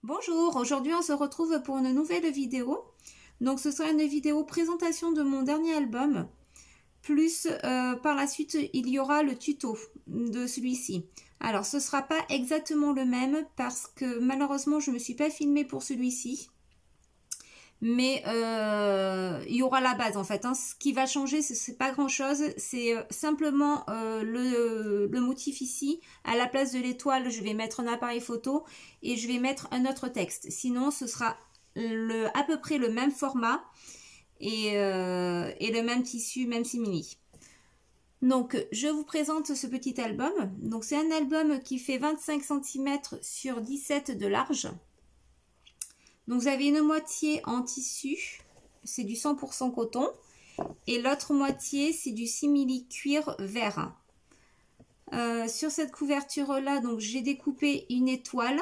Bonjour, aujourd'hui on se retrouve pour une nouvelle vidéo. Donc ce sera une vidéo présentation de mon dernier album. Plus par la suite il y aura le tuto de celui-ci. Alors ce sera pas exactement le même parce que malheureusement je me suis pas filmée pour celui-ci. Mais il y aura la base en fait. Ce qui va changer, c'est pas grand chose. C'est simplement le motif ici. À la place de l'étoile, je vais mettre un appareil photo et je vais mettre un autre texte. Sinon, ce sera à peu près le même format et le même tissu, même simili. Donc, je vous présente ce petit album. Donc, c'est un album qui fait 25 cm sur 17 de large. Donc vous avez une moitié en tissu, c'est du 100% coton, et l'autre moitié c'est du simili cuir vert. Sur cette couverture là, donc j'ai découpé une étoile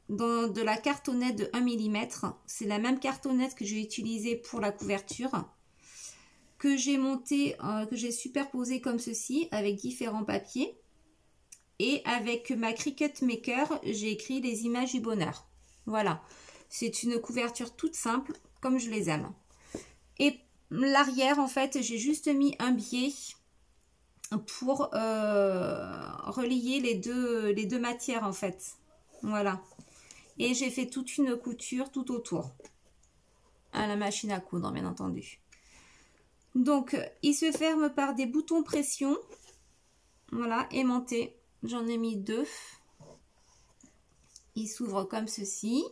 dans de la cartonnette de 1 mm. C'est la même cartonnette que j'ai utilisée pour la couverture, que j'ai montée, que j'ai superposée comme ceci avec différents papiers. Et avec ma Cricut Maker, j'ai écrit les images du bonheur. Voilà. C'est une couverture toute simple, comme je les aime. Et l'arrière, en fait, j'ai juste mis un biais pour relier les deux matières, en fait. Voilà. Et j'ai fait toute une couture tout autour. À la machine à coudre, bien entendu. Donc, il se ferme par des boutons pression. Voilà, aimantés. J'en ai mis 2. Il s'ouvre comme ceci.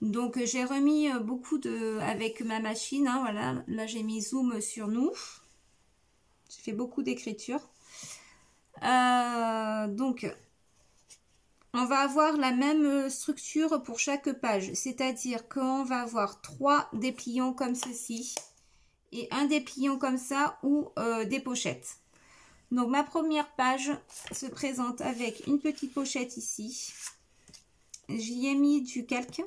Donc j'ai remis beaucoup avec ma machine, hein, voilà, là j'ai mis zoom sur nous, j'ai fait beaucoup d'écriture. Donc on va avoir la même structure pour chaque page, c'est-à-dire qu'on va avoir 3 dépliants comme ceci et un dépliant comme ça ou des pochettes. Donc ma première page se présente avec une petite pochette ici, j'y ai mis du calque.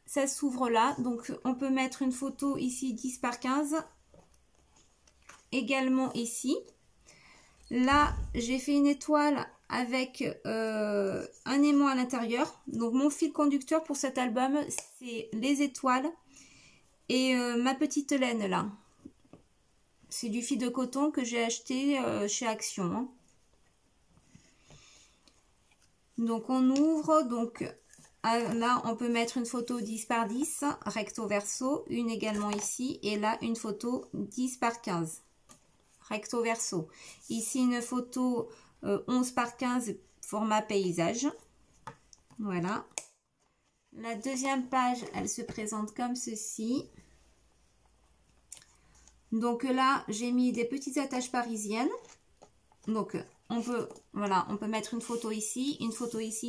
Ça s'ouvre là, donc on peut mettre une photo ici 10 par 15, également ici. Là, j'ai fait une étoile avec un aimant à l'intérieur. Donc mon fil conducteur pour cet album, c'est les étoiles et ma petite laine là. C'est du fil de coton que j'ai acheté chez Action. Hein. Donc on ouvre, donc... Là, on peut mettre une photo 10 par 10, recto verso, une également ici, et là, une photo 10 par 15, recto verso. Ici, une photo 11 par 15, format paysage. Voilà. La deuxième page, elle se présente comme ceci. Donc là, j'ai mis des petites attaches parisiennes. Donc, on peut mettre une photo ici,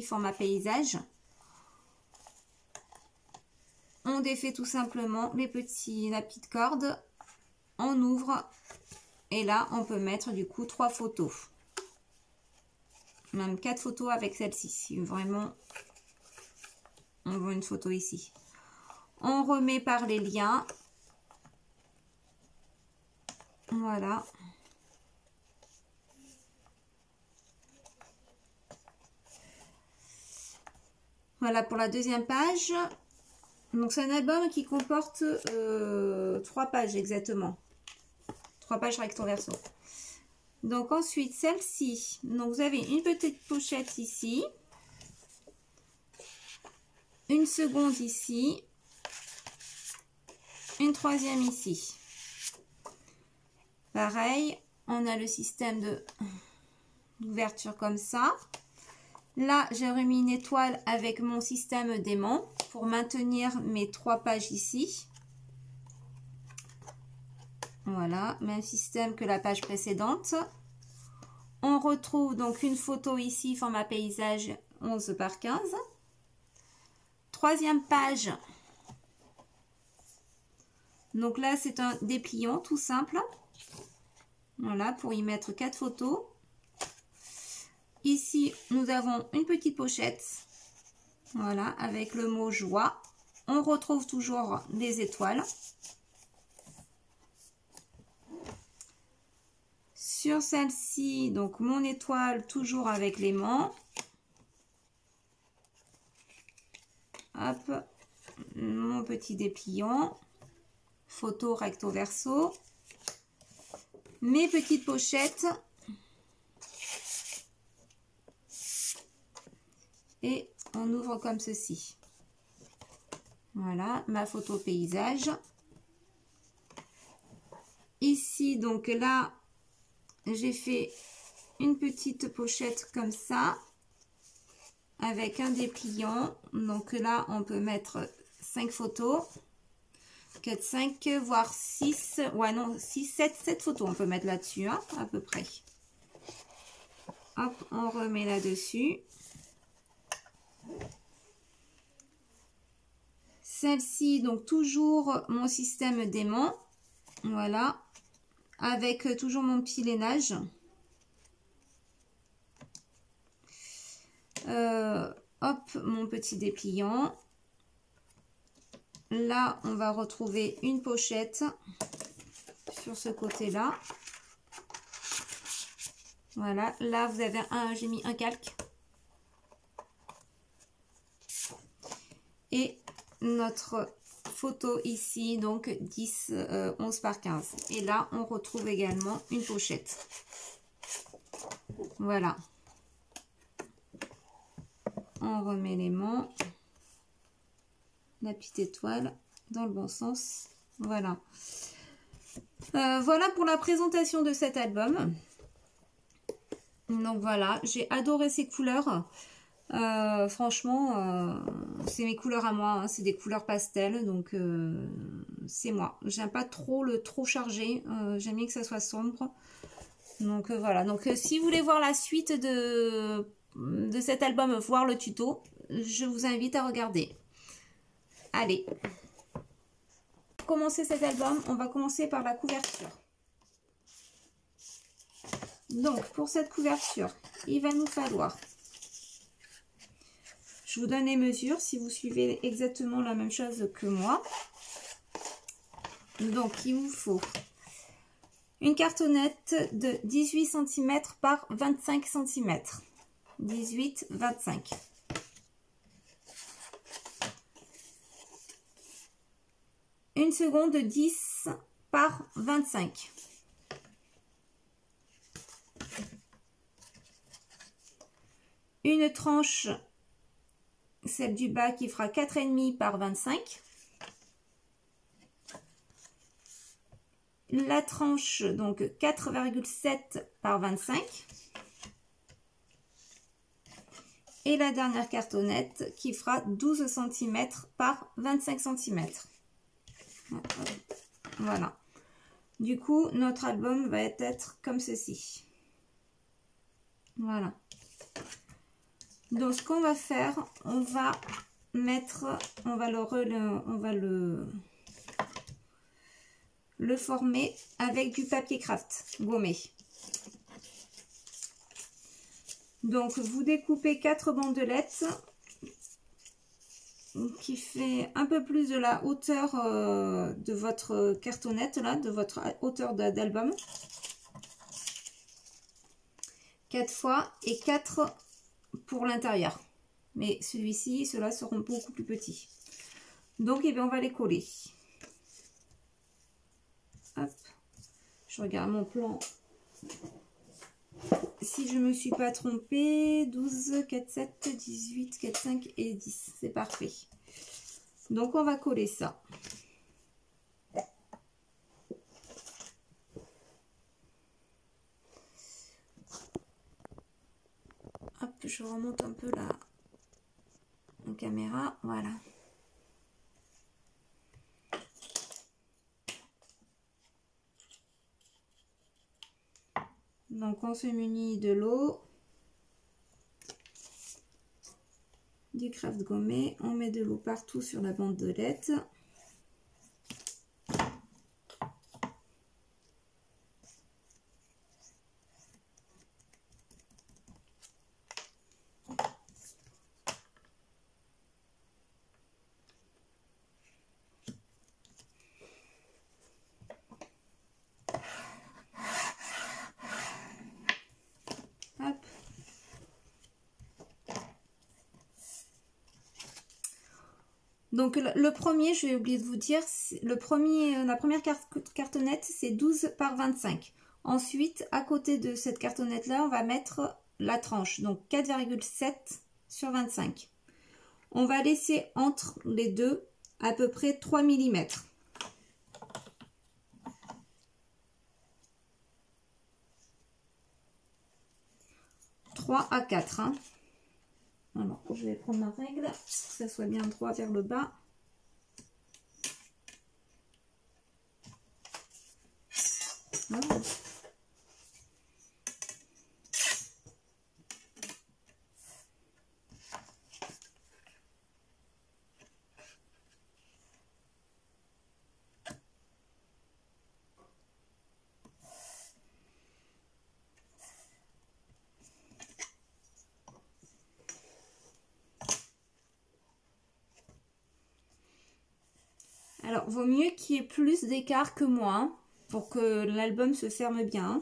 format paysage. On défait tout simplement la petite corde, on ouvre et là on peut mettre du coup 3 photos, même 4 photos avec celle-ci si vraiment on veut une photo ici. On remet par les liens, voilà. Voilà pour la deuxième page. Donc c'est un album qui comporte 3 pages exactement. 3 pages recto verso. Donc ensuite celle-ci. Donc vous avez une petite pochette ici. Une seconde ici. Une troisième ici. Pareil, on a le système d'ouverture comme ça. Là, j'ai remis une étoile avec mon système d'aimant pour maintenir mes 3 pages ici. Voilà, même système que la page précédente. On retrouve donc une photo ici, format paysage 11 par 15. Troisième page. Donc là, c'est un dépliant tout simple. Voilà, pour y mettre 4 photos. Ici, nous avons une petite pochette, voilà, avec le mot joie. On retrouve toujours des étoiles. Sur celle-ci, donc mon étoile, toujours avec l'aimant. Hop, mon petit dépliant, photo recto verso, mes petites pochettes et on ouvre comme ceci. Voilà, ma photo paysage. Ici, donc là, j'ai fait une petite pochette comme ça, avec un dépliant. Donc là, on peut mettre 5 photos. 4, 5, voire 6. Ouais, non, 6, 7 photos on peut mettre là-dessus, hein, à peu près. Hop, on remet là-dessus. Celle-ci, donc toujours mon système d'aimant. Voilà. Avec toujours mon petit lainage. Hop, mon petit dépliant. Là, on va retrouver une pochette sur ce côté-là. Voilà, là, vous avez j'ai mis un calque. Et notre photo ici, donc 10, 11 par 15. Et là, on retrouve également une pochette. Voilà. On remet l'aimant. La petite étoile dans le bon sens. Voilà. Voilà pour la présentation de cet album. Donc voilà, j'ai adoré ces couleurs. Franchement, c'est mes couleurs à moi, hein, c'est des couleurs pastel, donc c'est moi. J'aime pas trop le trop chargé, j'aime bien que ça soit sombre. Donc voilà, donc si vous voulez voir la suite de cet album, voir le tuto, je vous invite à regarder. Allez, pour commencer cet album, on va commencer par la couverture. Donc pour cette couverture, il va nous falloir... Je vous donne les mesures si vous suivez exactement la même chose que moi. Donc, il vous faut une cartonnette de 18 cm par 25 cm. 18, 25. Une seconde de 10 par 25. Une tranche, celle du bas qui fera 4,5 par 25. La tranche, donc 4,7 par 25. Et la dernière cartonnette qui fera 12 cm par 25 cm. Voilà. Du coup, notre album va être comme ceci. Voilà. Donc, ce qu'on va faire, on va le former avec du papier craft gommé. Donc, vous découpez 4 bandelettes qui fait un peu plus de la hauteur de votre cartonnette, là, de votre hauteur d'album. 4 fois et 4 pour l'intérieur. Mais celui-ci, ceux-là seront beaucoup plus petits. Donc, eh bien, on va les coller. Hop. Je regarde mon plan. Si je ne me suis pas trompée, 12, 4, 7, 18, 4, 5 et 10. C'est parfait. Donc, on va coller ça. Hop, je remonte un peu la caméra. Voilà. Donc, on se munit de l'eau, du craft gommé. On met de l'eau partout sur la bandelette. Donc le premier, j'ai oublié de vous dire, la première cartonnette, c'est 12 par 25. Ensuite, à côté de cette cartonnette-là, on va mettre la tranche, donc 4,7 sur 25. On va laisser entre les deux à peu près 3 mm. 3 à 4. Hein. Alors, je vais prendre ma règle, que ça soit bien droit vers le bas. Voilà. Alors, vaut mieux qu'il y ait plus d'écart que moins pour que l'album se ferme bien.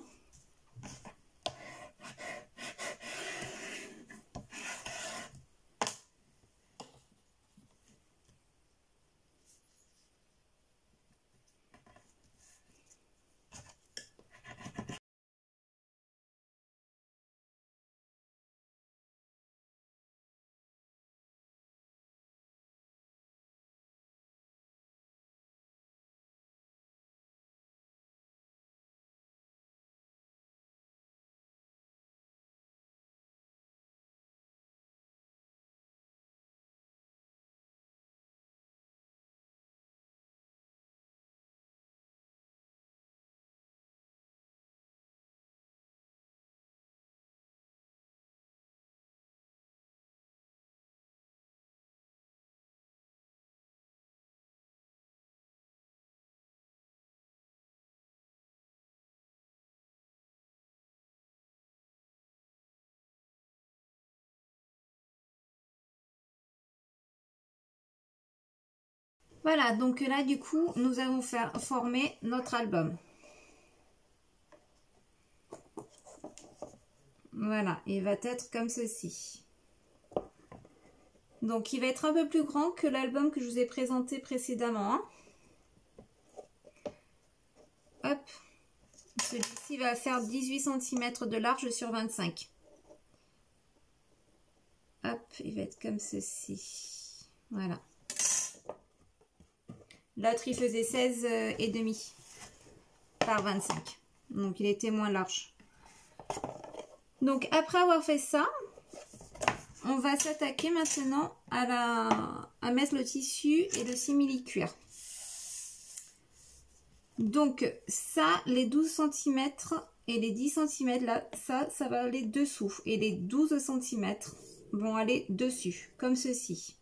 Voilà, donc là du coup, nous allons former notre album. Voilà, il va être comme ceci. Donc il va être un peu plus grand que l'album que je vous ai présenté précédemment. Hein. Hop, celui-ci va faire 18 cm de large sur 25. Hop, il va être comme ceci. Voilà. L'autre, il faisait 16,5 par 25. Donc, il était moins large. Donc, après avoir fait ça, on va s'attaquer maintenant à mettre le tissu et le simili-cuir. Donc, ça, les 12 cm et les 10 cm, là, ça va aller dessous. Et les 12 cm vont aller dessus, comme ceci.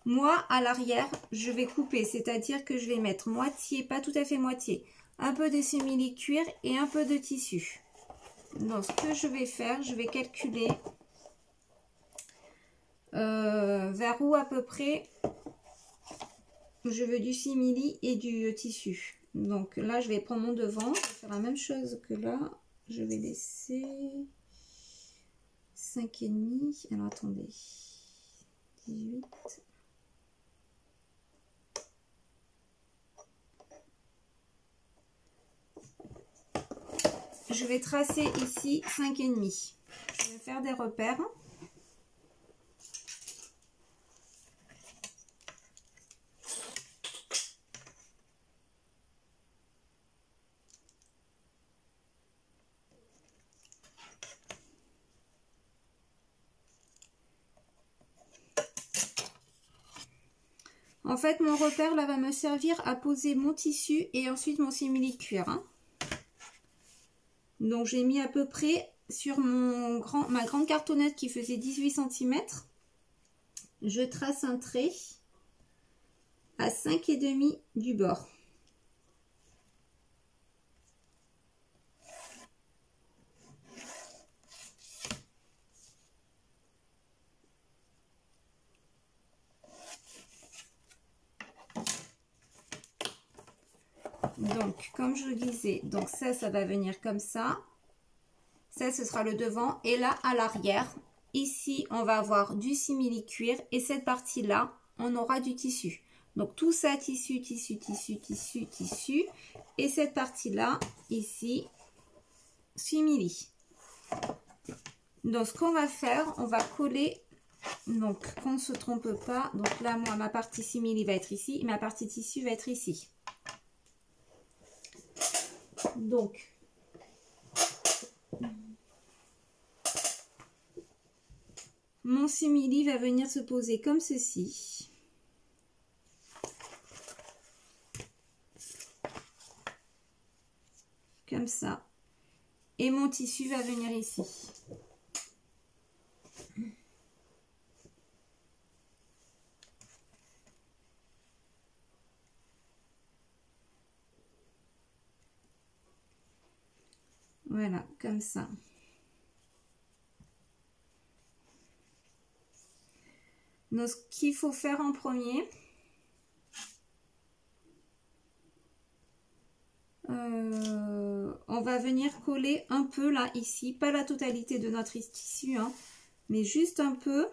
Moi, à l'arrière, je vais couper, c'est-à-dire que je vais mettre moitié, pas tout à fait moitié, un peu de simili-cuir et un peu de tissu. Donc, ce que je vais faire, je vais calculer vers où à peu près je veux du simili et du tissu. Donc là, je vais prendre mon devant, je vais faire la même chose que là. Je vais laisser 5,5. Alors, attendez. 18. Je vais tracer ici 5,5. Je vais faire des repères. En fait, mon repère là va me servir à poser mon tissu et ensuite mon simili-cuir. Hein. Donc j'ai mis à peu près sur ma grande cartonnette qui faisait 18 cm. Je trace un trait à 5,5 du bord. Donc, comme je le disais, donc ça va venir comme ça. Ça, ce sera le devant. Et là, à l'arrière, ici, on va avoir du simili-cuir. Et cette partie-là, on aura du tissu. Donc tout ça, tissu, tissu, tissu, tissu, tissu. Et cette partie-là, ici, simili. Donc ce qu'on va faire, on va coller, donc qu'on ne se trompe pas. Donc là, moi, ma partie simili va être ici, et ma partie tissu va être ici. Donc, mon simili va venir se poser comme ceci. Comme ça. Et mon tissu va venir ici. Voilà, comme ça. Donc, ce qu'il faut faire en premier, on va venir coller un peu là, ici, pas la totalité de notre tissu, hein, mais juste un peu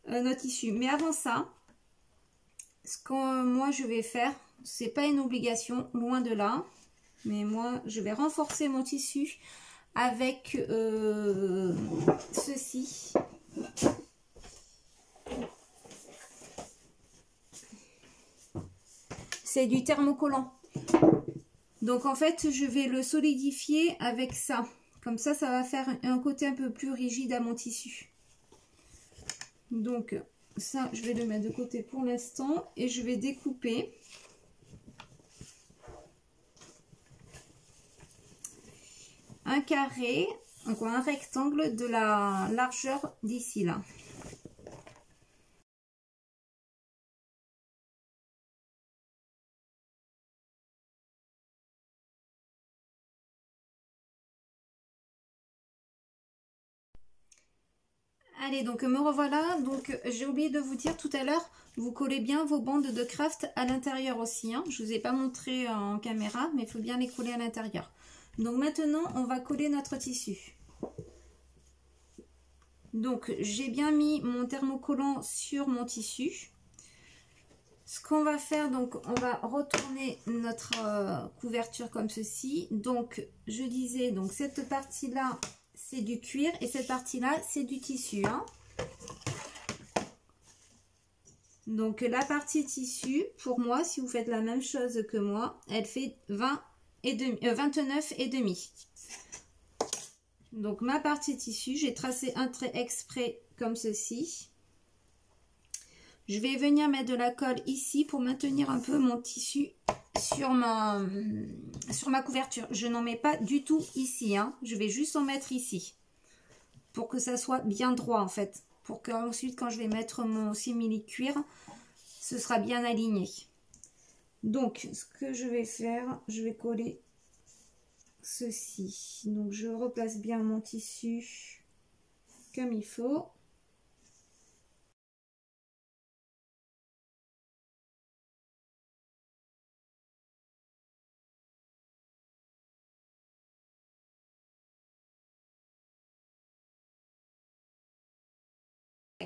notre tissu. Mais avant ça, ce que moi je vais faire, c'est pas une obligation, loin de là, mais moi je vais renforcer mon tissu avec ceci. C'est du thermocollant. Donc en fait, je vais le solidifier avec ça. Comme ça, ça va faire un côté un peu plus rigide à mon tissu. Donc ça, je vais le mettre de côté pour l'instant. Et je vais découper. Un carré, encore un rectangle de la largeur d'ici là. Allez, donc me revoilà. Donc j'ai oublié de vous dire tout à l'heure, vous collez bien vos bandes de craft à l'intérieur aussi, hein. Je ne vous ai pas montré en caméra, mais il faut bien les coller à l'intérieur. Donc maintenant, on va coller notre tissu. Donc j'ai bien mis mon thermocollant sur mon tissu. Ce qu'on va faire, donc on va retourner notre couverture comme ceci. Donc je disais, donc cette partie-là, c'est du cuir et cette partie-là, c'est du tissu, hein. Donc la partie tissu, pour moi, si vous faites la même chose que moi, elle fait 29 et demi. Donc ma partie tissu, j'ai tracé un trait exprès comme ceci. Je vais venir mettre de la colle ici pour maintenir un peu mon tissu sur ma couverture. Je n'en mets pas du tout ici, hein. Je vais juste en mettre ici pour que ça soit bien droit en fait. Pour qu'ensuite quand je vais mettre mon simili cuir, ce sera bien aligné. Donc ce que je vais faire, je vais coller ceci. Donc je replace bien mon tissu comme il faut.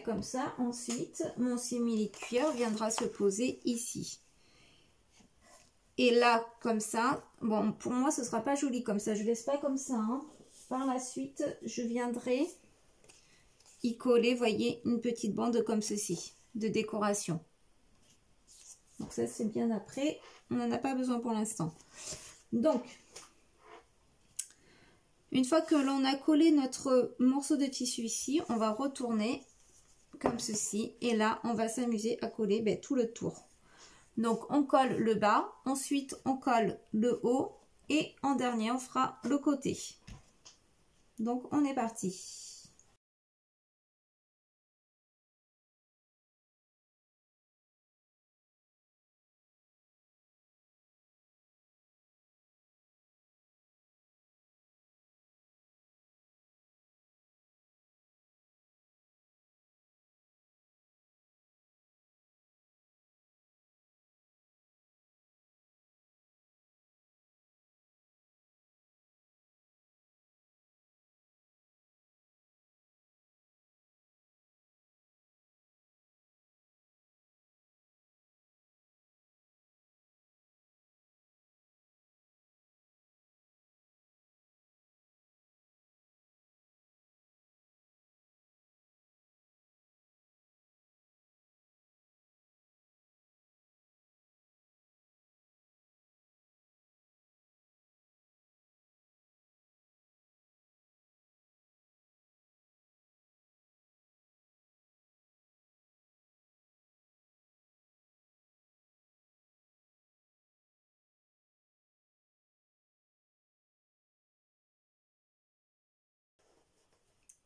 Comme ça, ensuite, mon simili cuir viendra se poser ici. Et là, comme ça, bon, pour moi, ce sera pas joli comme ça. Je laisse pas comme ça, hein. Par la suite, je viendrai y coller, voyez, une petite bande comme ceci, de décoration. Donc ça, c'est bien après. On n'en a pas besoin pour l'instant. Donc, une fois que l'on a collé notre morceau de tissu ici, on va retourner comme ceci. Et là, on va s'amuser à coller tout le tour. Donc, on colle le bas. Ensuite, on colle le haut. Et en dernier, on fera le côté. Donc, on est parti.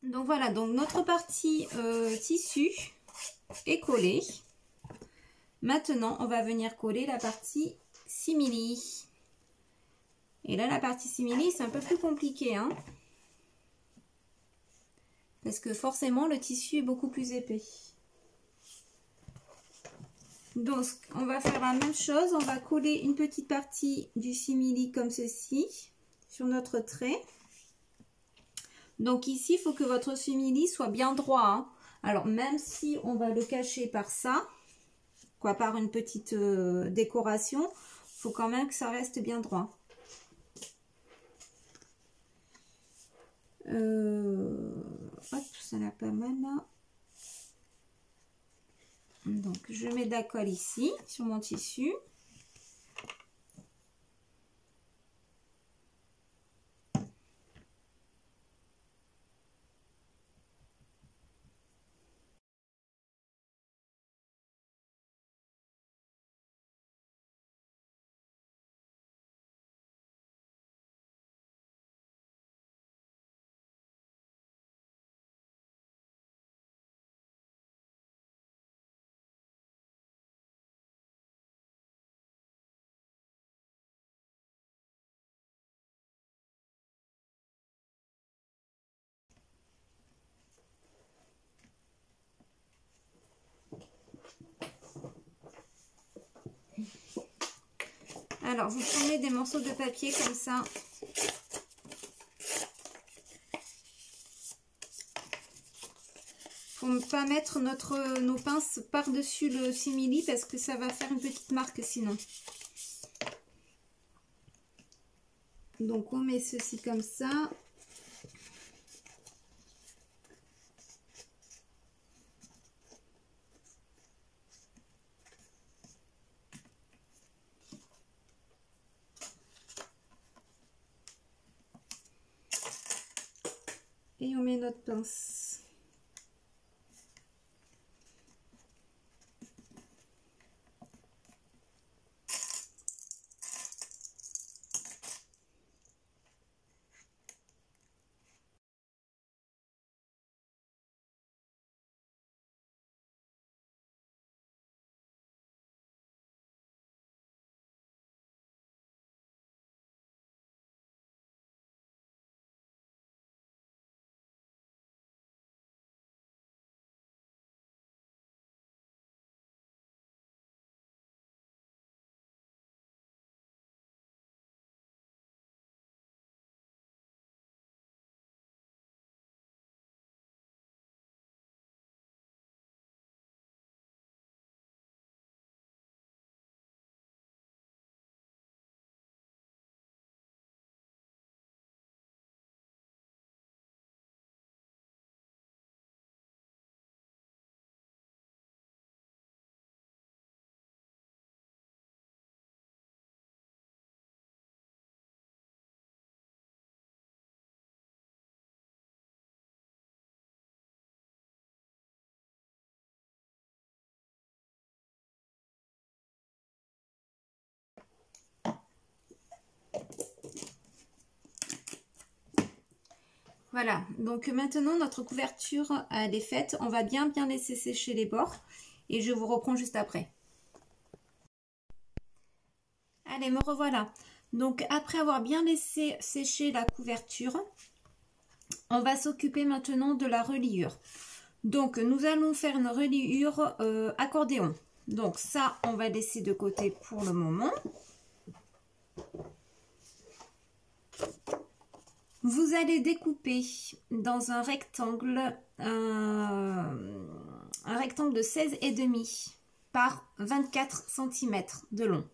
Donc voilà, donc notre partie tissu est collée. Maintenant, on va venir coller la partie simili. Et là, la partie simili, c'est un peu plus compliqué, hein, parce que forcément, le tissu est beaucoup plus épais. Donc, on va faire la même chose. On va coller une petite partie du simili comme ceci sur notre trait. Donc ici, il faut que votre simili soit bien droit, hein. Alors, même si on va le cacher par ça, quoi, par une petite décoration, il faut quand même que ça reste bien droit. Hop, ça n'a pas mal là. Donc, je mets de la colle ici, sur mon tissu. Alors, vous prenez des morceaux de papier comme ça. Faut ne pas mettre nos pinces par-dessus le simili parce que ça va faire une petite marque sinon. Donc, on met ceci comme ça. Et on met notre pince. Voilà, donc maintenant notre couverture elle est faite. On va bien laisser sécher les bords et je vous reprends juste après. Allez, me revoilà. Donc après avoir bien laissé sécher la couverture, on va s'occuper maintenant de la reliure. Donc nous allons faire une reliure accordéon. Donc ça, on va laisser de côté pour le moment. Vous allez découper dans un rectangle de 16,5 par 24 cm de long.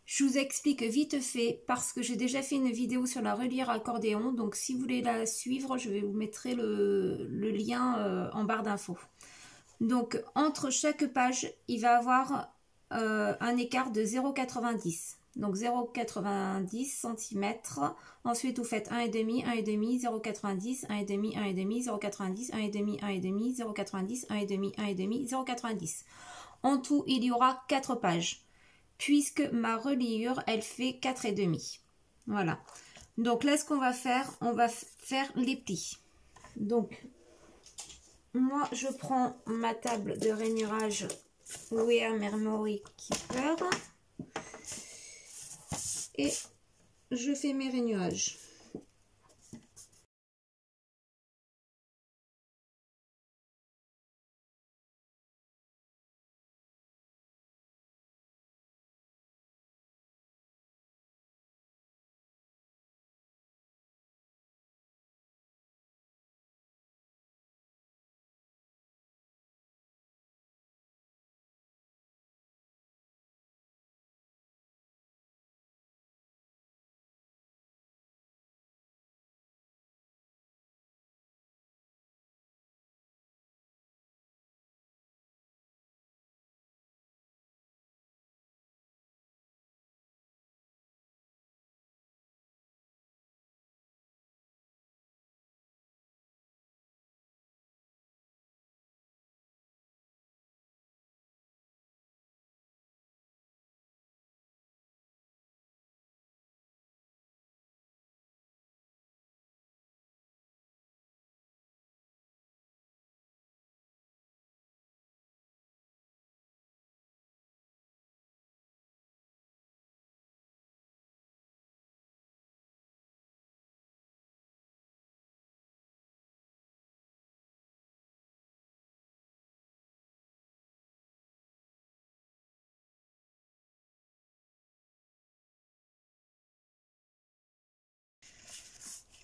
Je vous explique vite fait parce que j'ai déjà fait une vidéo sur la reliure accordéon. Donc si vous voulez la suivre, je vais vous mettre le lien en barre d'infos. Donc entre chaque page, il va avoir un écart de 0,90. Donc 0,90 cm. Ensuite, vous faites 1,5, 1,5, 0,90, 1,5, 1,5, 0,90, 1,5, 1,5, 0,90, 1,5, 1,5, 0,90. En tout, il y aura 4 pages. Puisque ma reliure, elle fait 4,5. Voilà. Donc là, ce qu'on va faire, on va faire les plis. Donc, moi, je prends ma table de rainurage Wear Memory Keeper et je fais mes rainurages.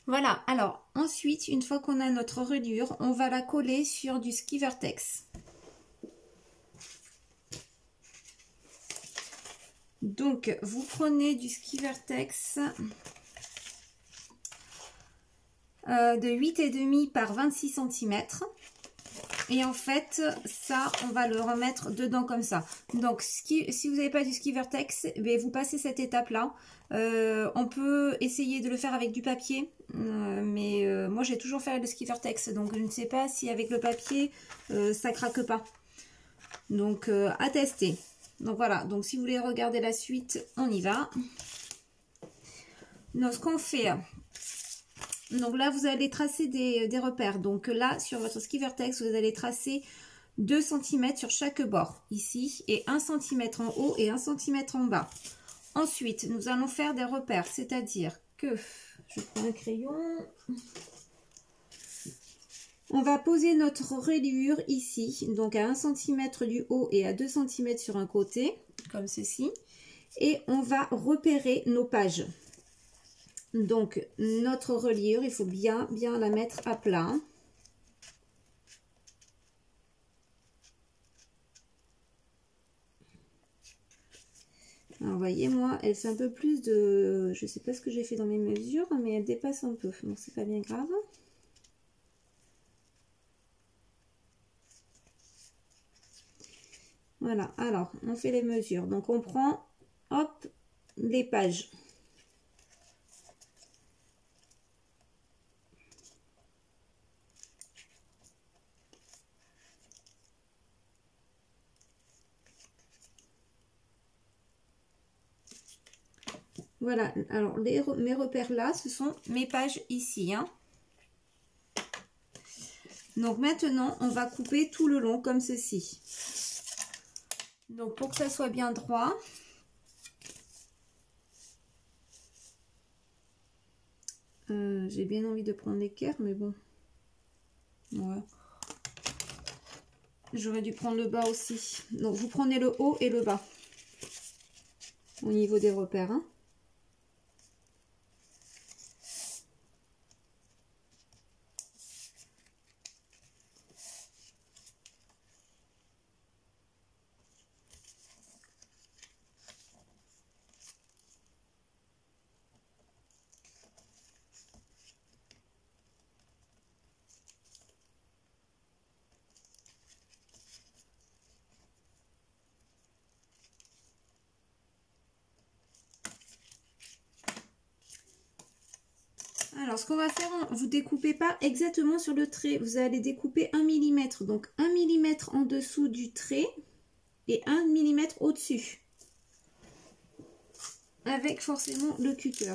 Voilà, alors ensuite, une fois qu'on a notre reliure, on va la coller sur du ski vertex. Donc, vous prenez du ski vertex de 8,5 par 26 cm. Et en fait, ça, on va le remettre dedans comme ça. Donc, si vous n'avez pas du ski vertex, vous passez cette étape-là. On peut essayer de le faire avec du papier, mais moi, j'ai toujours fait le ski vertex. Donc, je ne sais pas si avec le papier, ça craque pas. Donc, à tester. Donc, voilà. Donc, si vous voulez regarder la suite, on y va. Donc, ce qu'on fait... Donc là, vous allez tracer des repères. Donc là, sur votre ski vertex, vous allez tracer 2 cm sur chaque bord, ici, et 1 cm en haut et 1 cm en bas. Ensuite, nous allons faire des repères, c'est-à-dire que, je prends un crayon, on va poser notre reliure ici, donc à 1 cm du haut et à 2 cm sur un côté, comme ceci, et on va repérer nos pages. Donc, notre reliure, il faut bien la mettre à plat. Alors, vous voyez, moi, elle fait un peu plus de... Je ne sais pas ce que j'ai fait dans mes mesures, mais elle dépasse un peu. Donc, c'est pas bien grave. Voilà, alors, on fait les mesures. Donc, on prend, hop, les pages. Voilà, alors mes repères là, ce sont mes pages ici. Hein. Donc maintenant, on va couper tout le long comme ceci. Donc pour que ça soit bien droit, j'ai bien envie de prendre l'équerre, mais bon. Ouais. J'aurais dû prendre le bas aussi. Donc vous prenez le haut et le bas au niveau des repères. Hein. Alors, ce qu'on va faire, vous ne découpez pas exactement sur le trait. Vous allez découper 1 mm. Donc, 1 mm en dessous du trait et 1 mm au-dessus. Avec forcément le cutter.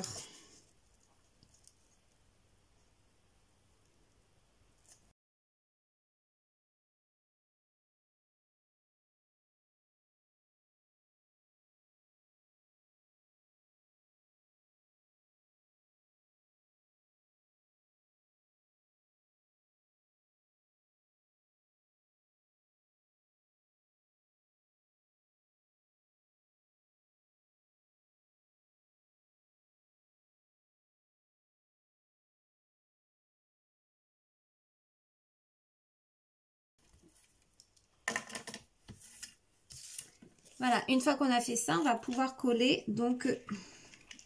Voilà, une fois qu'on a fait ça, on va pouvoir coller donc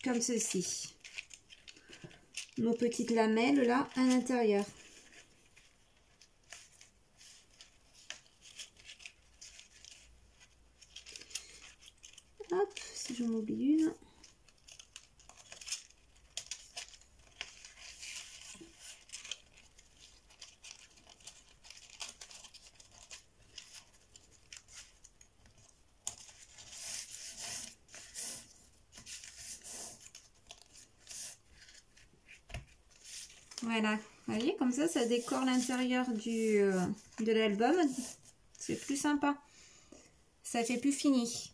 comme ceci. Nos petites lamelles là à l'intérieur. Hop, si j'en oublie une. Voilà, vous voyez, comme ça décore l'intérieur de l'album. C'est plus sympa. Ça fait plus fini.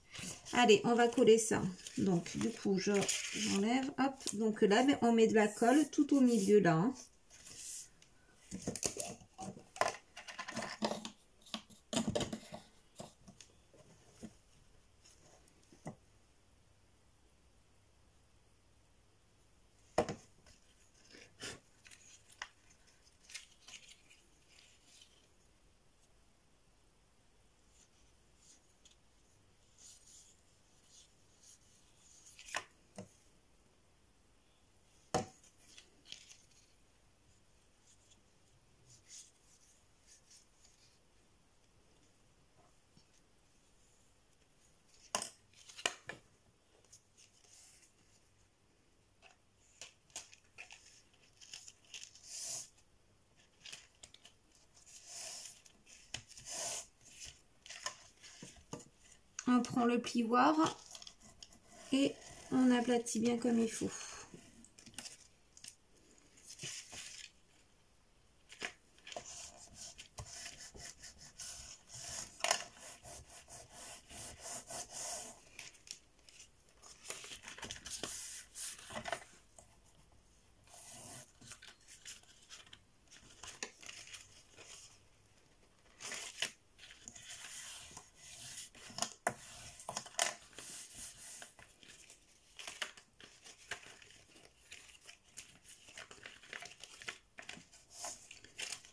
Allez, on va coller ça. Donc, du coup, j'enlève. Hop, donc là, on met de la colle tout au milieu là. Hein. On prend le plioir et on aplatit bien comme il faut.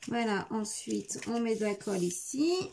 Voilà, ensuite on met de la colle ici.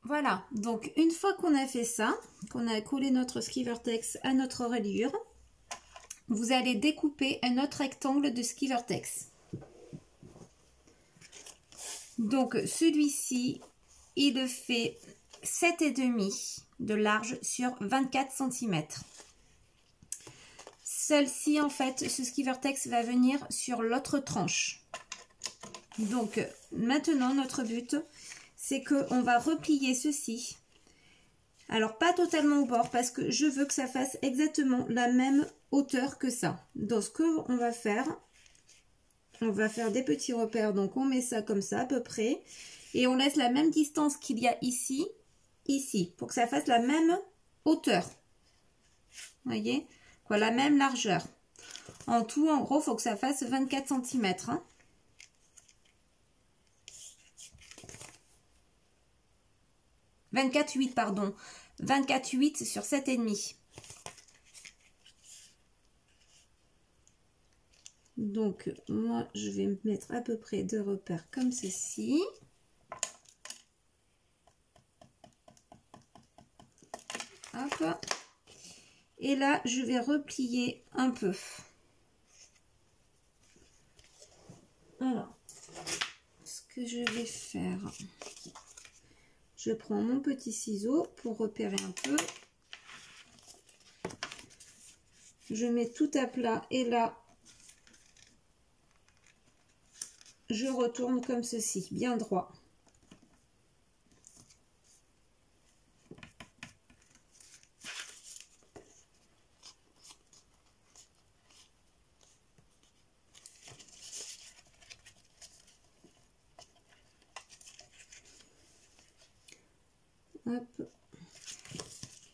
Voilà, donc une fois qu'on a fait ça, qu'on a collé notre Skivertex à notre reliure, vous allez découper un autre rectangle de Skivertex. Donc celui-ci, il fait 7,5 de large sur 24 cm. celle-ci, en fait, ce ski vertex va venir sur l'autre tranche. Donc, maintenant, notre but, c'est qu'on va replier ceci. Alors, pas totalement au bord, parce que je veux que ça fasse exactement la même hauteur que ça. Donc, ce qu'on va faire, on va faire des petits repères. Donc, on met ça comme ça, à peu près. Et on laisse la même distance qu'il y a ici, ici, pour que ça fasse la même hauteur. Vous voyez? Quoi, la même largeur. En tout, en gros, il faut que ça fasse 24 cm. Hein. « 24,8 pardon. 24,8 sur 7,5. Donc, moi, je vais me mettre à peu près deux repères comme ceci. Hop. Et là, je vais replier un peu. Alors, ce que je vais faire, je prends mon petit ciseau pour repérer un peu. Je mets tout à plat et là, je retourne comme ceci, bien droit. Hop.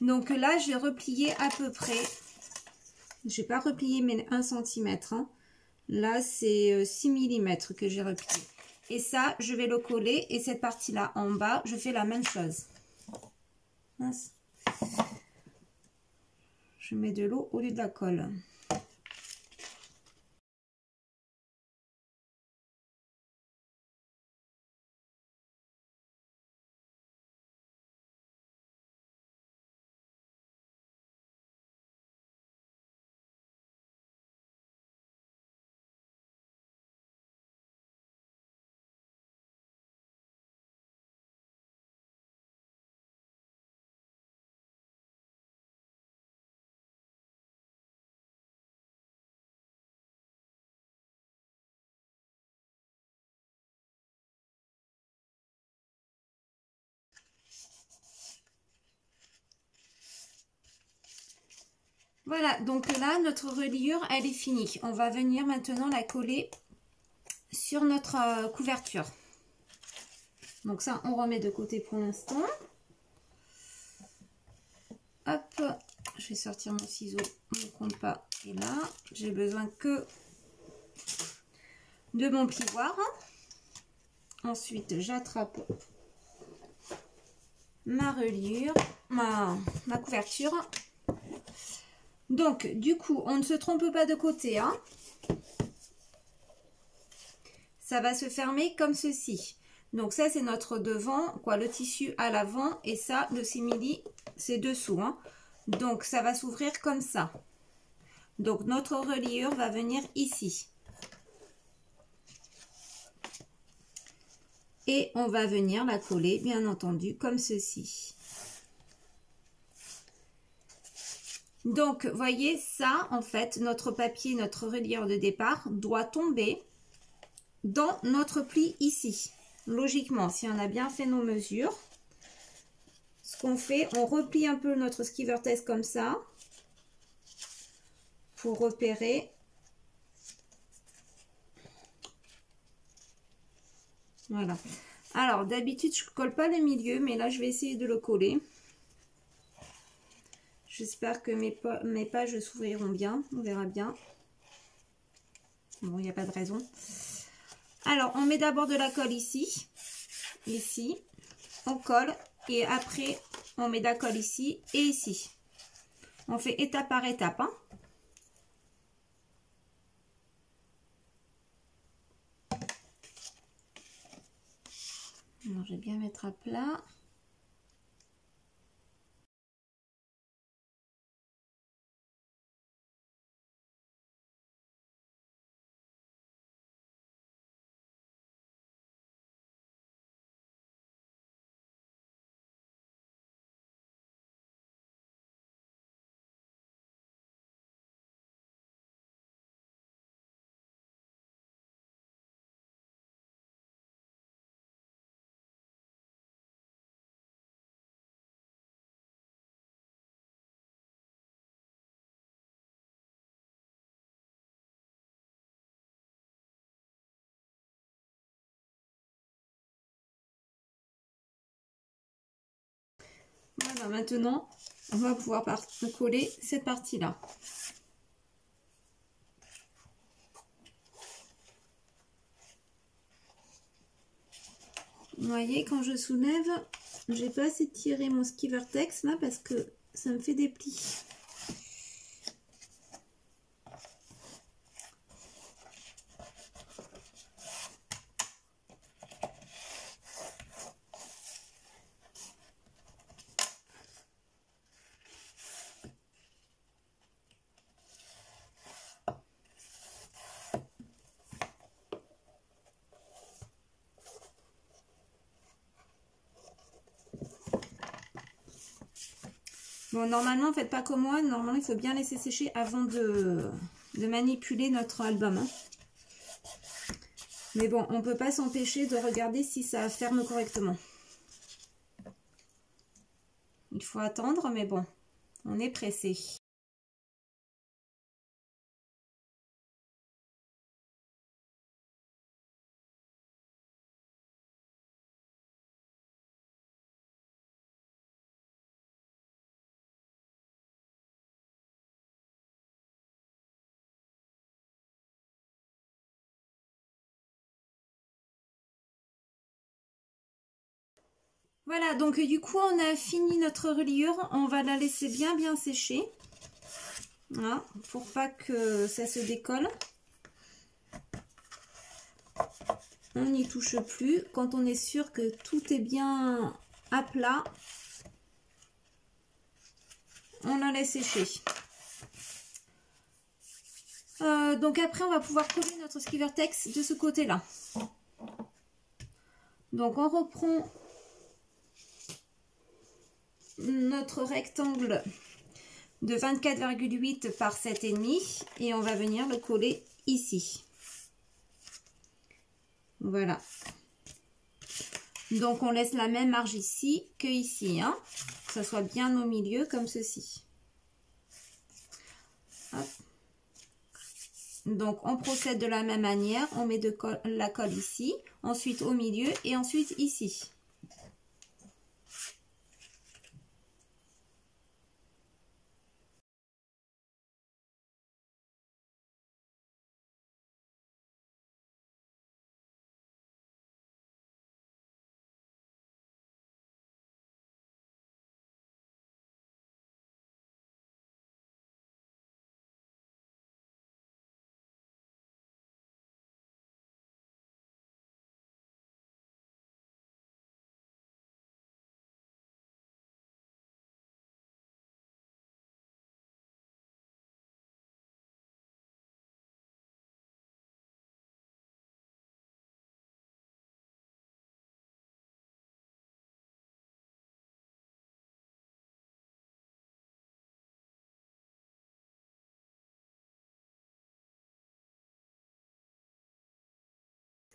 Donc là, je vais replier à peu près, je vais pas replier mais 1 cm. Hein. Là, c'est 6 mm que j'ai replié. Et ça, je vais le coller. Et cette partie-là, en bas, je fais la même chose. Mince. Je mets de l'eau au lieu de la colle. Voilà, donc là, notre reliure, elle est finie. On va venir maintenant la coller sur notre couverture. Donc ça, on remet de côté pour l'instant. Hop, je vais sortir mon ciseau, mon compas est là. J'ai besoin que de mon plioir. Ensuite, j'attrape ma reliure, ma couverture. Donc, du coup, on ne se trompe pas de côté. Hein. Ça va se fermer comme ceci. Donc, ça, c'est notre devant, quoi, le tissu à l'avant. Et ça, le simili, c'est dessous. Hein. Donc, ça va s'ouvrir comme ça. Donc, notre reliure va venir ici. Et on va venir la coller, bien entendu, comme ceci. Donc, voyez, ça, en fait, notre papier, notre reliure de départ doit tomber dans notre pli ici. Logiquement, si on a bien fait nos mesures, ce qu'on fait, on replie un peu notre ski vertex comme ça pour repérer. Voilà. Alors, d'habitude, je ne colle pas le milieu, mais là, je vais essayer de le coller. J'espère que mes pages s'ouvriront bien. On verra bien. Bon, il n'y a pas de raison. Alors, on met d'abord de la colle ici. Ici. On colle. Et après, on met de la colle ici et ici. On fait étape par étape. Hein. Alors, je vais bien mettre à plat. Voilà, maintenant, on va pouvoir coller cette partie-là. Vous voyez, quand je soulève, j'ai pas assez tiré mon Skivertex là parce que ça me fait des plis. Bon, normalement, faites pas comme moi. Normalement, il faut bien laisser sécher avant de manipuler notre album. Hein. Mais bon, on peut pas s'empêcher de regarder si ça ferme correctement. Il faut attendre, mais bon, on est pressé. Voilà, donc du coup, on a fini notre reliure. On va la laisser bien sécher. Voilà, pour pas que ça se décolle. On n'y touche plus. Quand on est sûr que tout est bien à plat, on la laisse sécher. Donc après, on va pouvoir coller notre Skivertex de ce côté-là. Donc on reprend notre rectangle de 24,8 par 7,5 et on va venir le coller ici. Voilà. Donc on laisse la même marge ici que ici, hein, que ça soit bien au milieu comme ceci. Hop. Donc on procède de la même manière, on met la colle ici, ensuite au milieu et ensuite ici.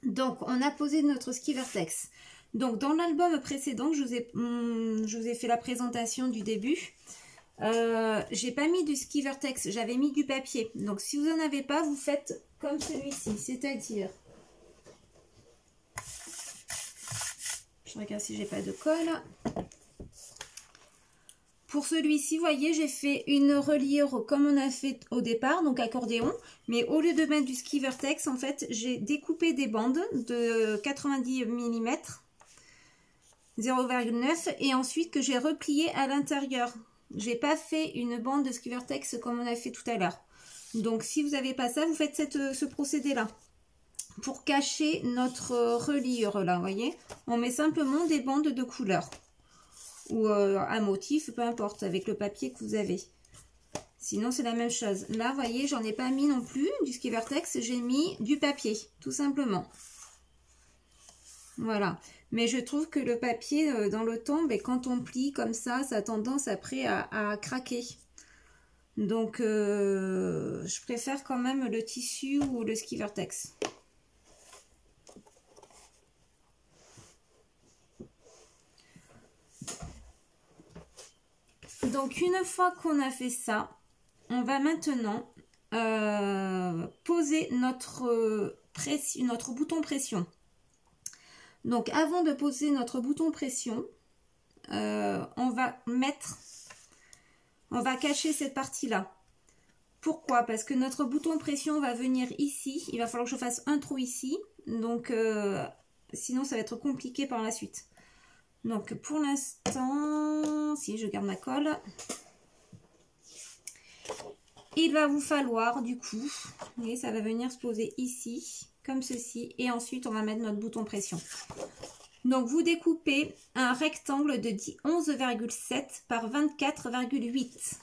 Donc on a posé notre Skivertex. Donc dans l'album précédent, je vous ai fait la présentation du début. J'ai pas mis du Skivertex, j'avais mis du papier. Donc si vous en avez pas, vous faites comme celui-ci, c'est-à-dire, je regarde si j'ai pas de colle. Pour celui-ci, vous voyez, j'ai fait une reliure comme on a fait au départ, donc accordéon. Mais au lieu de mettre du Skivertex, en fait, j'ai découpé des bandes de 90 mm, 0,9 et ensuite que j'ai replié à l'intérieur. J'ai pas fait une bande de Skivertex comme on a fait tout à l'heure. Donc si vous n'avez pas ça, vous faites ce procédé-là. Pour cacher notre reliure là, vous voyez, on met simplement des bandes de couleur. Ou un motif, peu importe, avec le papier que vous avez. Sinon, c'est la même chose. Là, vous voyez, j'en ai pas mis non plus du Skivertex, j'ai mis du papier, tout simplement. Voilà. Mais je trouve que le papier, dans le temps, ben, quand on plie comme ça a tendance après à craquer. Donc, je préfère quand même le tissu ou le Skivertex. Donc une fois qu'on a fait ça, on va maintenant poser notre bouton pression. Donc avant de poser notre bouton pression, on va cacher cette partie-là. Pourquoi? Parce que notre bouton pression va venir ici. Il va falloir que je fasse un trou ici. Donc, sinon, ça va être compliqué par la suite. Donc, pour l'instant, si je garde ma colle, il va vous falloir, du coup, vous voyez, ça va venir se poser ici, comme ceci. Et ensuite, on va mettre notre bouton pression. Donc, vous découpez un rectangle de 11,7 par 24,8.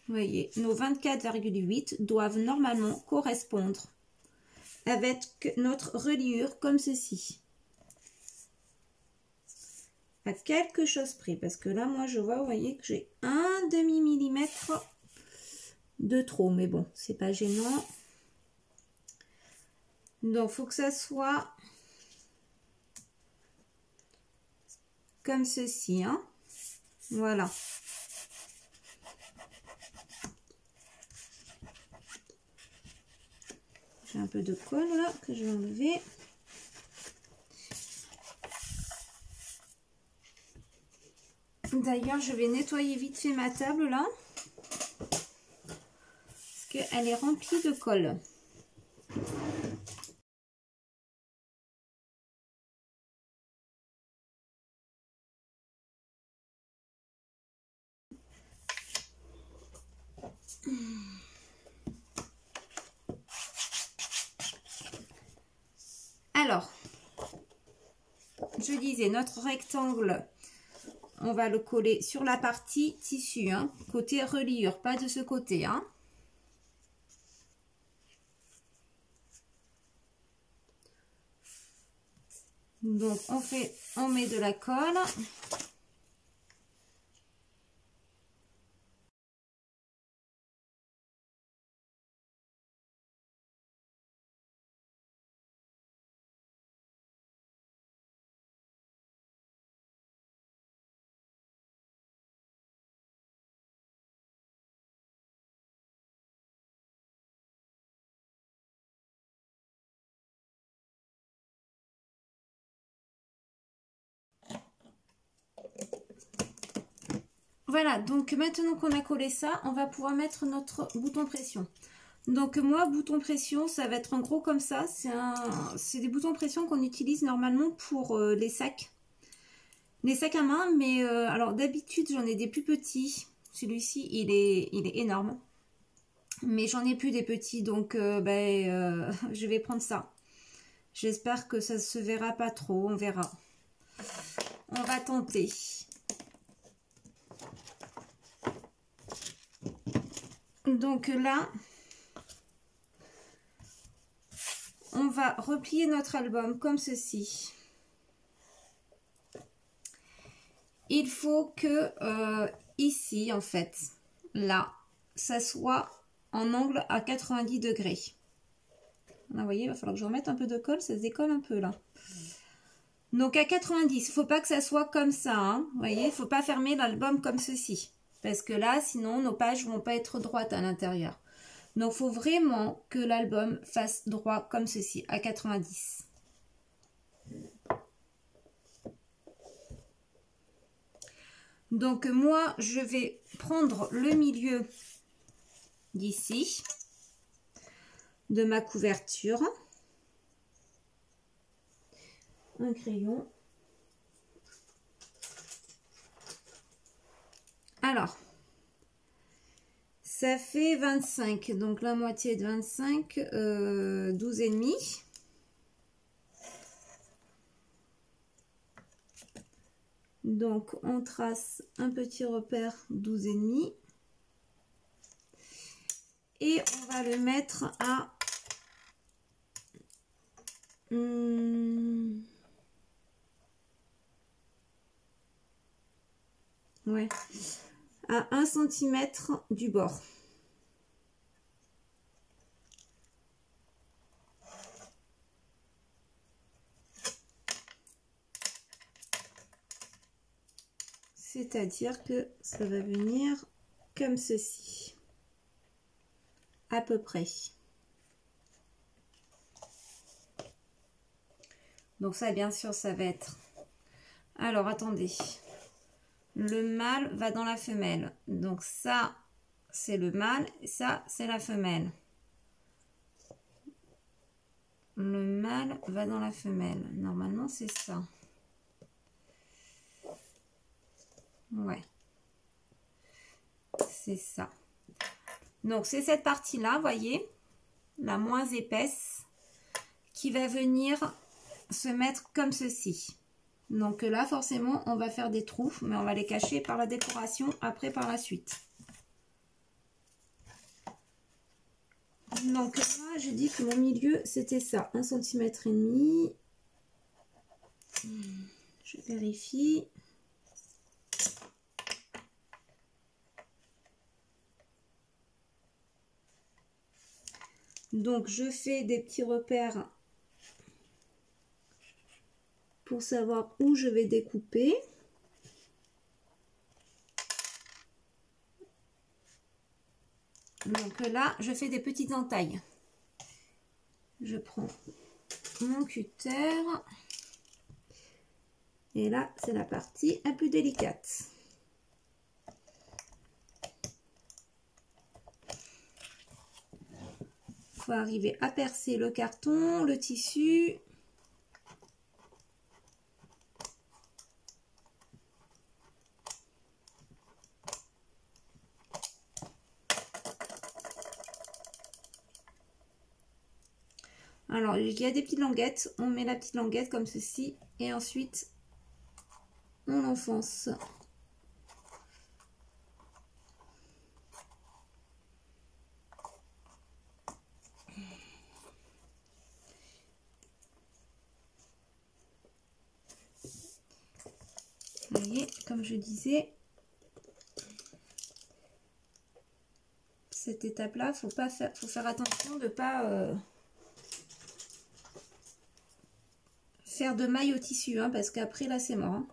Vous voyez, nos 24,8 doivent normalement correspondre avec notre reliure comme ceci. À quelque chose près, parce que là, moi, je vois, vous voyez, que j'ai un demi-millimètre de trop. Mais bon, c'est pas gênant. Donc, il faut que ça soit comme ceci. Hein. Voilà. J'ai un peu de colle là que je vais enlever. D'ailleurs, je vais nettoyer vite fait ma table là. Parce qu'elle est remplie de colle. Alors, je disais, notre rectangle, on va le coller sur la partie tissu, hein, côté reliure, pas de ce côté. Hein. Donc, on met de la colle. Voilà, donc maintenant qu'on a collé ça, on va pouvoir mettre notre bouton pression. Donc moi, bouton pression, ça va être en gros comme ça. C'est des boutons pression qu'on utilise normalement pour les sacs. Les sacs à main, mais alors d'habitude, j'en ai des plus petits. Celui-ci, il est énorme. Mais j'en ai plus des petits, donc je vais prendre ça. J'espère que ça se verra pas trop, on verra. On va tenter. Donc là, on va replier notre album comme ceci. Il faut que ici, en fait, là, ça soit en angle à 90 degrés. Là, vous voyez, il va falloir que je remette un peu de colle, ça se décolle un peu là. Donc à 90, il ne faut pas que ça soit comme ça. Hein. Vous voyez, il ne faut pas fermer l'album comme ceci. Parce que là, sinon, nos pages ne vont pas être droites à l'intérieur. Donc, il faut vraiment que l'album fasse droit comme ceci, à 90. Donc, moi, je vais prendre le milieu d'ici, de ma couverture. Un crayon. Alors, ça fait 25, donc la moitié de 25, 12,5. Donc, on trace un petit repère 12,5. Et on va le mettre à... ouais, à 1 cm du bord. C'est-à-dire que ça va venir comme ceci, à peu près. Donc ça, bien sûr, ça va être... Alors, attendez. le mâle va dans la femelle. Donc ça, c'est le mâle, et ça, c'est la femelle. Le mâle va dans la femelle. Normalement, c'est ça. Ouais. C'est ça. Donc, c'est cette partie-là, voyez, la moins épaisse, qui va venir se mettre comme ceci. Donc là, forcément, on va faire des trous, mais on va les cacher par la décoration après par la suite. Donc là, j'ai dit que mon milieu, c'était ça, 1,5 cm. Je vérifie. Donc, je fais des petits repères pour savoir où je vais découper. Donc là, je fais des petites entailles. Je prends mon cutter. Et là, c'est la partie la plus délicate. Il faut arriver à percer le carton, le tissu. Alors, il y a des petites languettes. On met la petite languette comme ceci. Et ensuite, on l'enfonce. Vous voyez, comme je disais, cette étape-là, faut faire attention de ne pas faire de maille au tissu, hein, parce qu'après là c'est mort. Hein.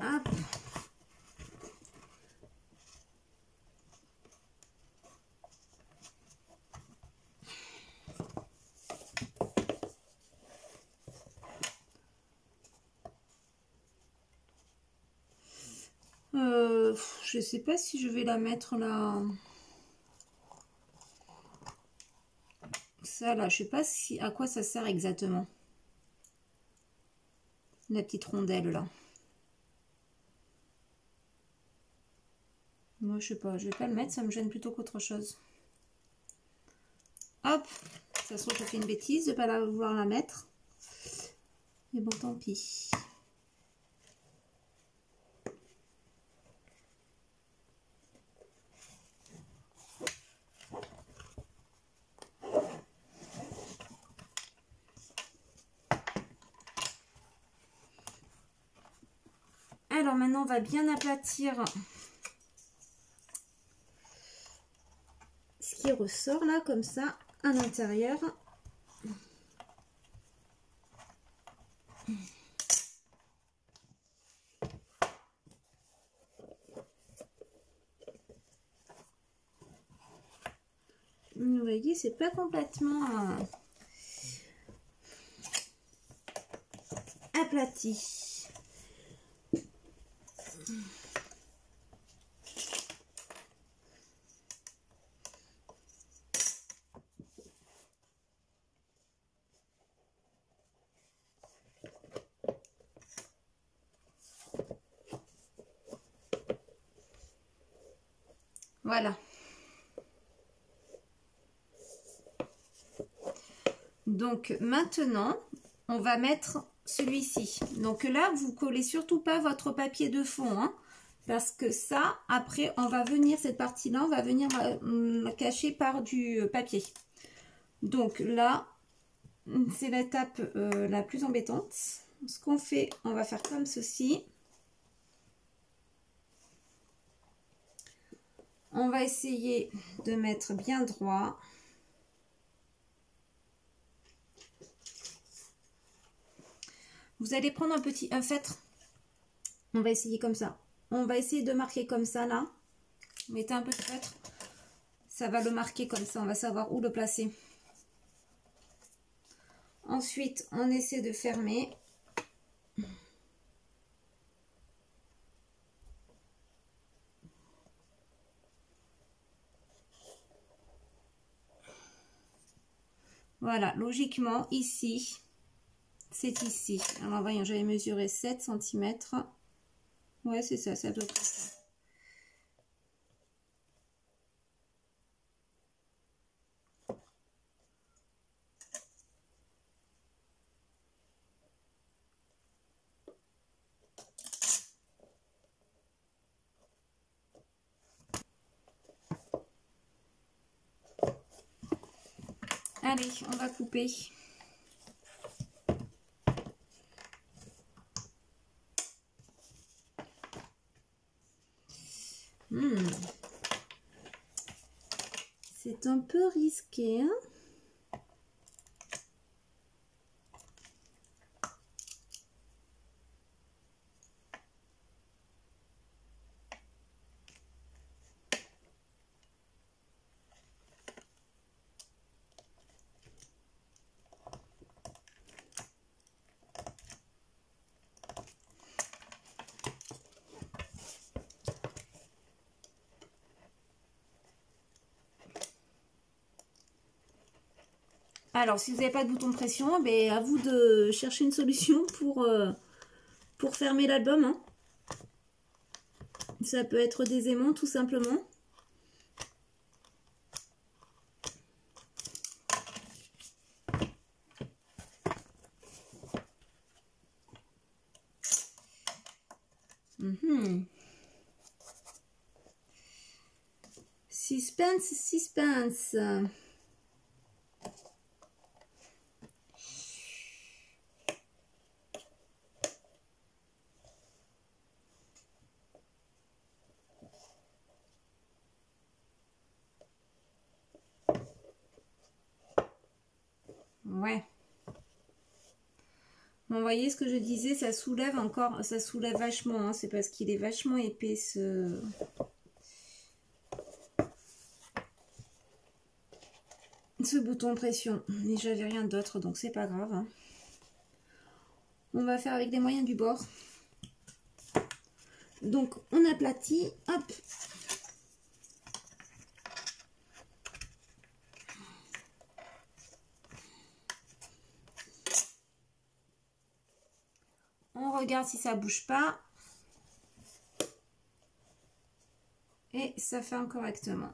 Hop. Je sais pas si je vais la mettre là. Ça là, je sais pas si à quoi ça sert exactement. La petite rondelle là. Moi je sais pas, je vais pas le mettre, ça me gêne plutôt qu'autre chose. Hop, ça se trouve je fais une bêtise de pas vouloir la mettre. Mais bon, tant pis. Alors maintenant on va bien aplatir ce qui ressort là comme ça à l'intérieur. Vous voyez, c'est pas complètement aplati. Voilà. Donc maintenant, on va mettre celui-ci. Donc là, vous collez surtout pas votre papier de fond, hein, parce que ça, après, on va venir, cette partie-là, on va venir la cacher par du papier. Donc là, c'est l'étape la plus embêtante. Ce qu'on fait, on va faire comme ceci. On va essayer de mettre bien droit. Vous allez prendre un feutre. On va essayer comme ça. On va essayer de marquer comme ça là. Mettez un peu de feutre. Ça va le marquer comme ça. On va savoir où le placer. Ensuite, on essaie de fermer. Voilà, logiquement, ici, c'est ici. Alors, voyons, j'avais mesuré 7 cm. Ouais, c'est ça, c'est à peu près ça. Allez, on va couper. C'est un peu risqué, hein? Alors, si vous n'avez pas de bouton de pression, ben, à vous de chercher une solution pour fermer l'album, hein. Ça peut être des aimants, tout simplement. Suspense, suspense. Ouais. Bon, vous voyez ce que je disais, ça soulève encore, ça soulève vachement, hein. C'est parce qu'il est vachement épais ce bouton de pression. Mais j'avais rien d'autre, donc c'est pas grave, hein. On va faire avec des moyens du bord. Donc on aplatit, hop. On regarde si ça bouge pas. Et ça ferme correctement.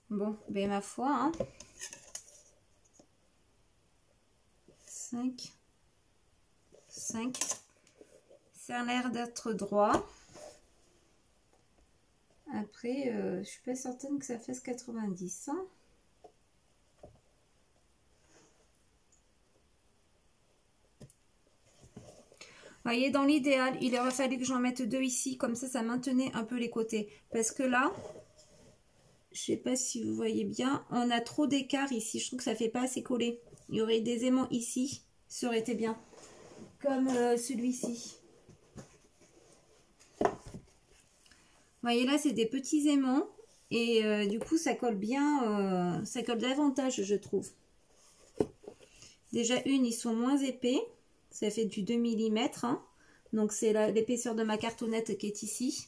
Bon, ben ma foi, hein. 5. Ça a l'air d'être droit. Après, je suis pas certaine que ça fasse 90. Hein. Vous voyez, dans l'idéal, il aurait fallu que j'en mette 2 ici. Comme ça maintenait un peu les côtés. Parce que là, je sais pas si vous voyez bien, on a trop d'écart ici. Je trouve que ça fait pas assez collé. Il y aurait des aimants ici. Ça aurait été bien. Comme celui-ci. Vous voyez là, c'est des petits aimants. Et du coup, ça colle bien. Ça colle davantage, je trouve. Déjà, ils sont moins épais. Ça fait du 2 mm. Hein. Donc, c'est l'épaisseur de ma cartonnette qui est ici.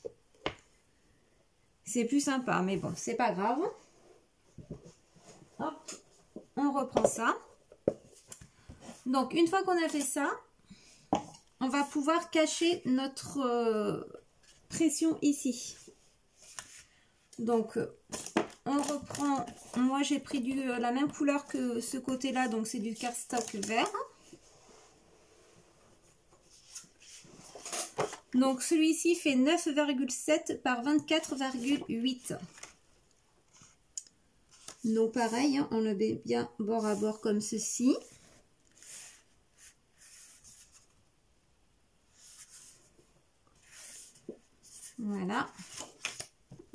C'est plus sympa, mais bon, c'est pas grave. Hop, on reprend ça. Donc, une fois qu'on a fait ça, on va pouvoir cacher notre pression ici. Donc, on reprend. Moi, j'ai pris la même couleur que ce côté-là, donc c'est du cardstock vert. Donc, celui-ci fait 9,7 par 24,8. Donc, pareil, hein, on le met bien bord à bord comme ceci. Voilà,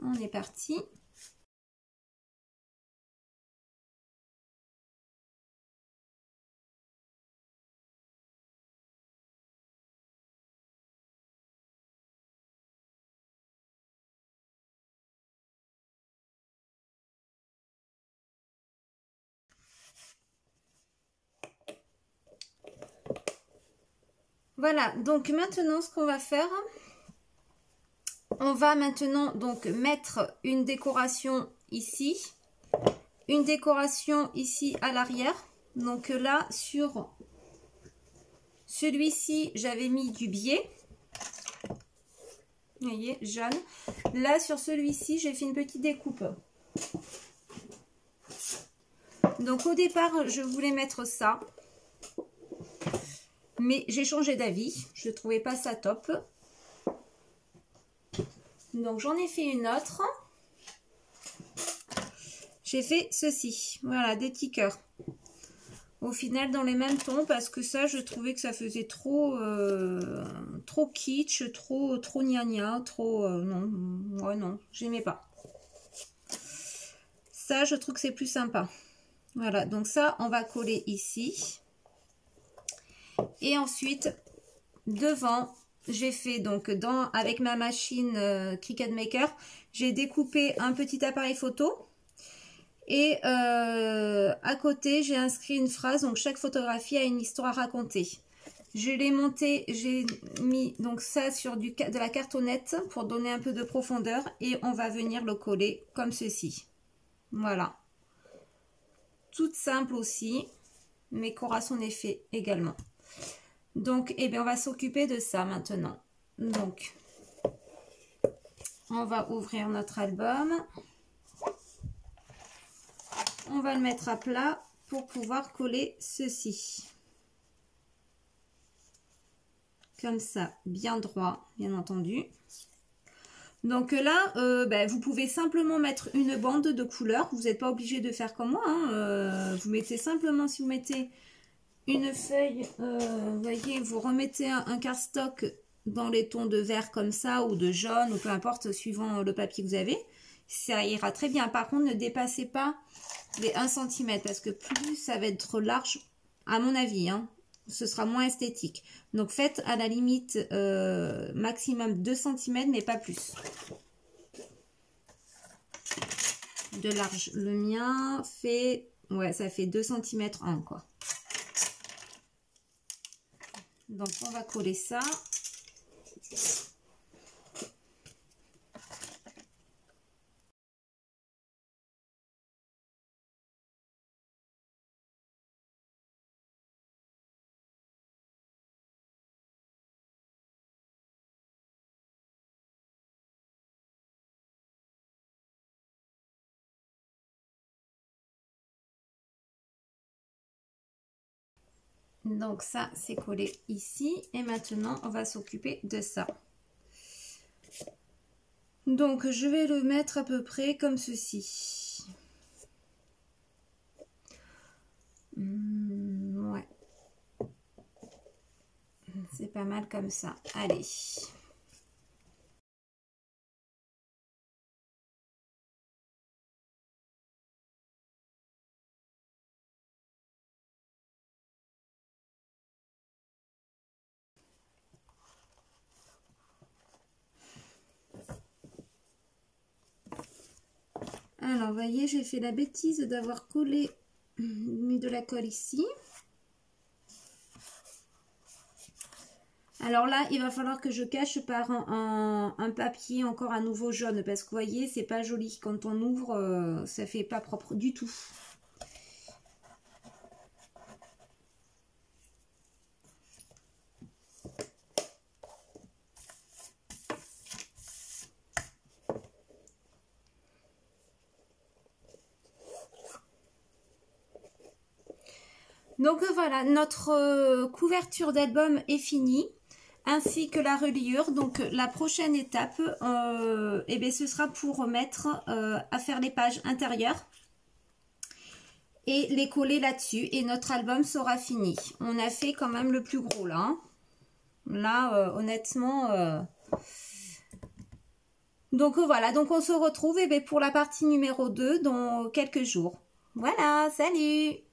on est parti. Voilà, donc maintenant ce qu'on va faire, on va maintenant donc mettre une décoration ici, une décoration ici à l'arrière. Donc là sur celui-ci j'avais mis du biais, vous voyez, jaune. Là sur celui-ci j'ai fait une petite découpe. Donc au départ je voulais mettre ça, mais j'ai changé d'avis, je ne trouvais pas ça top. Donc j'en ai fait une autre. J'ai fait ceci, voilà, des petits cœurs. Au final dans les mêmes tons, parce que ça je trouvais que ça faisait trop trop kitsch, trop gnagna, trop non, ouais non, j'aimais pas. Ça je trouve que c'est plus sympa. Voilà, donc ça on va coller ici. Et ensuite, devant, j'ai fait donc avec ma machine Cricut Maker, j'ai découpé un petit appareil photo. Et à côté, j'ai inscrit une phrase, donc chaque photographie a une histoire à raconter. Je l'ai monté, j'ai mis donc ça sur de la cartonnette pour donner un peu de profondeur. Et on va venir le coller comme ceci. Voilà. Toute simple aussi, mais qui aura son effet également. Donc, eh bien, on va s'occuper de ça maintenant. Donc, on va ouvrir notre album. On va le mettre à plat pour pouvoir coller ceci. Comme ça, bien droit, bien entendu. Donc là, vous pouvez simplement mettre une bande de couleur. Vous n'êtes pas obligé de faire comme moi. Hein. Vous mettez simplement, si vous mettez une feuille, vous voyez, vous remettez un cardstock dans les tons de vert comme ça ou de jaune ou peu importe suivant le papier que vous avez, ça ira très bien. Par contre, ne dépassez pas les 1 cm parce que plus ça va être large, à mon avis, hein, ce sera moins esthétique. Donc faites à la limite maximum 2 cm mais pas plus. De large, le mien fait, ouais, ça fait 2 cm en quoi. Donc on va coller ça. Donc ça c'est collé ici et maintenant on va s'occuper de ça. Donc je vais le mettre à peu près comme ceci. Ouais. C'est pas mal comme ça. Allez. Alors, vous voyez, j'ai fait la bêtise d'avoir collé, mis de la colle ici. Alors là, il va falloir que je cache par un papier encore à nouveau jaune. Parce que vous voyez, c'est pas joli. Quand on ouvre, ça fait pas propre du tout. Donc voilà, notre couverture d'album est finie, ainsi que la reliure. Donc la prochaine étape, eh bien, ce sera pour mettre à faire les pages intérieures et les coller là-dessus. Et notre album sera fini. On a fait quand même le plus gros là. Hein. Là, honnêtement, Donc voilà, donc on se retrouve pour la partie numéro 2 dans quelques jours. Voilà, salut!